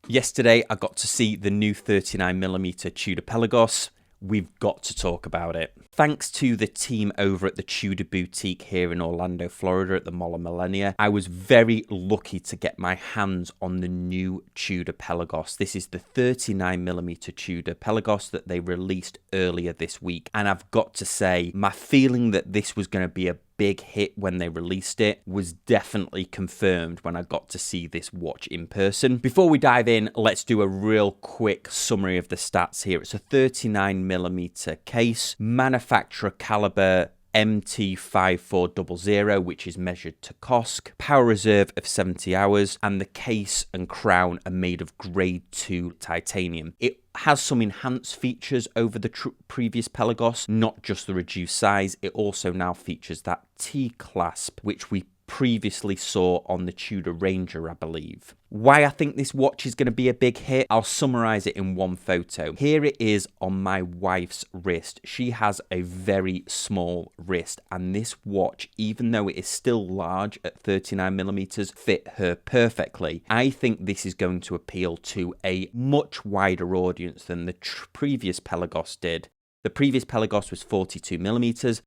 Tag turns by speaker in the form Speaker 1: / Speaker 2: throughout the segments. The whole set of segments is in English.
Speaker 1: Yesterday, I got to see the new 39mm Tudor Pelagos. We've got to talk about it. Thanks to the team over at the Tudor Boutique here in Orlando, Florida at the Mall of Millennia, I was very lucky to get my hands on the new Tudor Pelagos. This is the 39mm Tudor Pelagos that they released earlier this week. And I've got to say, my feeling that this was going to be a big hit when they released it was definitely confirmed when I got to see this watch in person. Before we dive in, let's do a real quick summary of the stats here. It's a 39mm case, manufacturer caliber MT5400, which is measured to COSC, power reserve of 70 hours, and the case and crown are made of grade 2 titanium. It has some enhanced features over the previous Pelagos, not just the reduced size. It also now features that T-clasp, which we previously saw on the Tudor Ranger, I believe. Why I think this watch is going to be a big hit, I'll summarize it in one photo. Here it is on my wife's wrist. She has a very small wrist, and this watch, even though it is still large at 39mm, fit her perfectly. I think this is going to appeal to a much wider audience than the previous Pelagos did. The previous Pelagos was 42mm,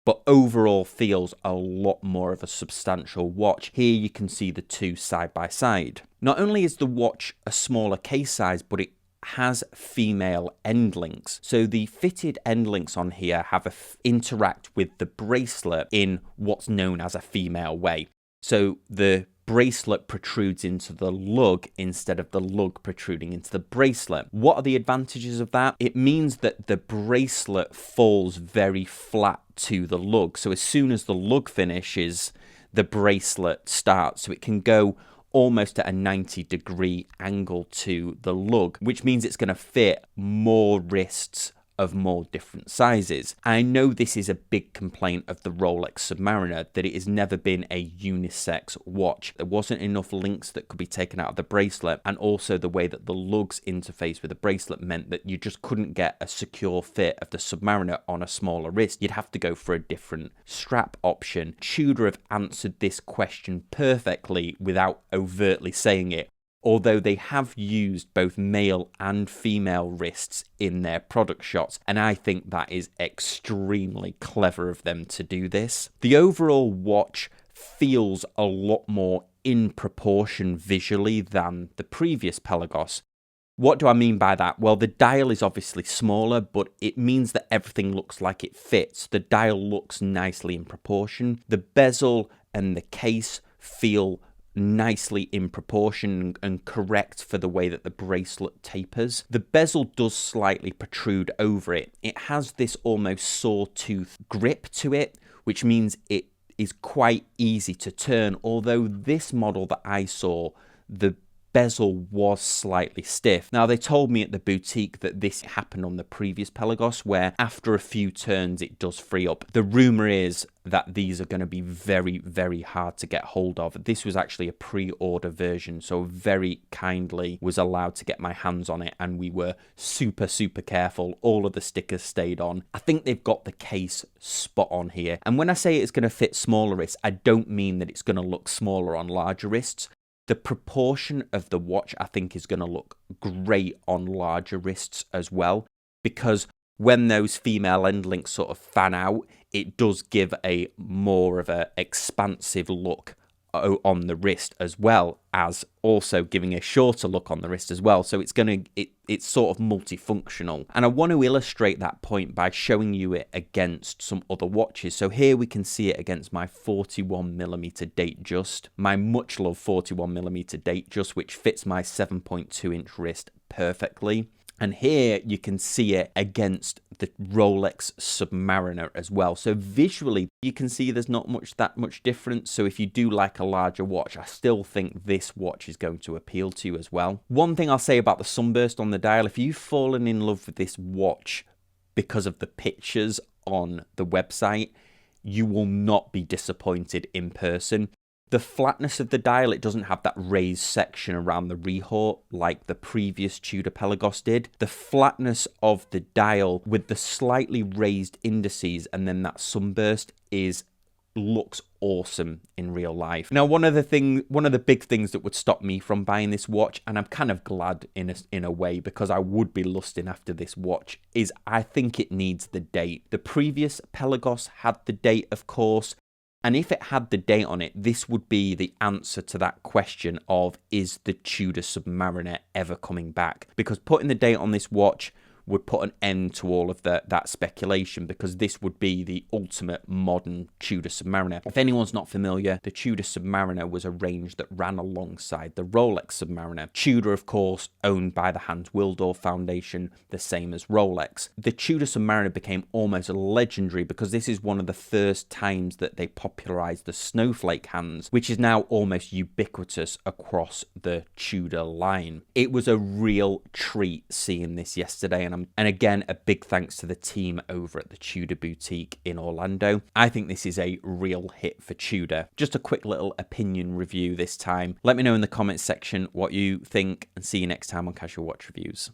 Speaker 1: but overall feels a lot more of a substantial watch. Here you can see the two side by side. Not only is the watch a smaller case size, but it has female end links. So the fitted end links on here interact with the bracelet in what's known as a female way. So the bracelet protrudes into the lug instead of the lug protruding into the bracelet. What are the advantages of that? It means that the bracelet falls very flat to the lug. So as soon as the lug finishes, the bracelet starts. So it can go almost at a 90-degree angle to the lug, which means it's going to fit more wrists of more different sizes. I know this is a big complaint of the Rolex Submariner, that it has never been a unisex watch. There wasn't enough links that could be taken out of the bracelet, and also the way that the lugs interface with the bracelet meant that you just couldn't get a secure fit of the Submariner on a smaller wrist. You'd have to go for a different strap option. Tudor have answered this question perfectly without overtly saying it, although they have used both male and female wrists in their product shots, and I think that is extremely clever of them to do this. The overall watch feels a lot more in proportion visually than the previous Pelagos. What do I mean by that? Well, the dial is obviously smaller, but it means that everything looks like it fits. The dial looks nicely in proportion. The bezel and the case feel nicely in proportion and correct for the way that the bracelet tapers. The bezel does slightly protrude over it. It has this almost sawtooth grip to it, which means it is quite easy to turn, although this model that I saw, the bezel was slightly stiff. Now, they told me at the boutique that this happened on the previous Pelagos, where after a few turns it does free up. The rumor is that these are going to be very, very hard to get hold of. This was actually a pre-order version, so very kindly was allowed to get my hands on it, and we were super, super careful. All of the stickers stayed on. I think they've got the case spot on here. And when I say it's going to fit smaller wrists, I don't mean that it's going to look smaller on larger wrists. The proportion of the watch, I think, is going to look great on larger wrists as well, because when those female end links sort of fan out, it does give a more of a expansive look on the wrist, as well as also giving a shorter look on the wrist as well. So it's sort of multifunctional. And I want to illustrate that point by showing you it against some other watches. So here we can see it against my 41mm Datejust, my much loved 41mm Datejust, which fits my 7.2-inch wrist perfectly. And here you can see it against the Rolex Submariner as well. So visually, you can see there's not that much difference. So if you do like a larger watch, I still think this watch is going to appeal to you as well. One thing I'll say about the sunburst on the dial, if you've fallen in love with this watch because of the pictures on the website, you will not be disappointed in person. The flatness of the dial, it doesn't have that raised section around the rehaut like the previous Tudor Pelagos did. The flatness of the dial with the slightly raised indices and then that sunburst is looks awesome in real life. Now, one of the big things that would stop me from buying this watch, and I'm kind of glad in a way, because I would be lusting after this watch, is I think it needs the date. The previous Pelagos had the date, of course, and if it had the date on it, this would be the answer to that question of, is the Tudor Submariner ever coming back? Because putting the date on this watch would put an end to all of that speculation, because this would be the ultimate modern Tudor Submariner. If anyone's not familiar, the Tudor Submariner was a range that ran alongside the Rolex Submariner. Tudor, of course, owned by the Hans Willdorf Foundation, the same as Rolex. The Tudor Submariner became almost legendary because this is one of the first times that they popularized the snowflake hands, which is now almost ubiquitous across the Tudor line. It was a real treat seeing this yesterday, and again, a big thanks to the team over at the Tudor Boutique in Orlando. I think this is a real hit for Tudor. Just a quick little opinion review this time. Let me know in the comments section what you think, and see you next time on Casual Watch Reviews.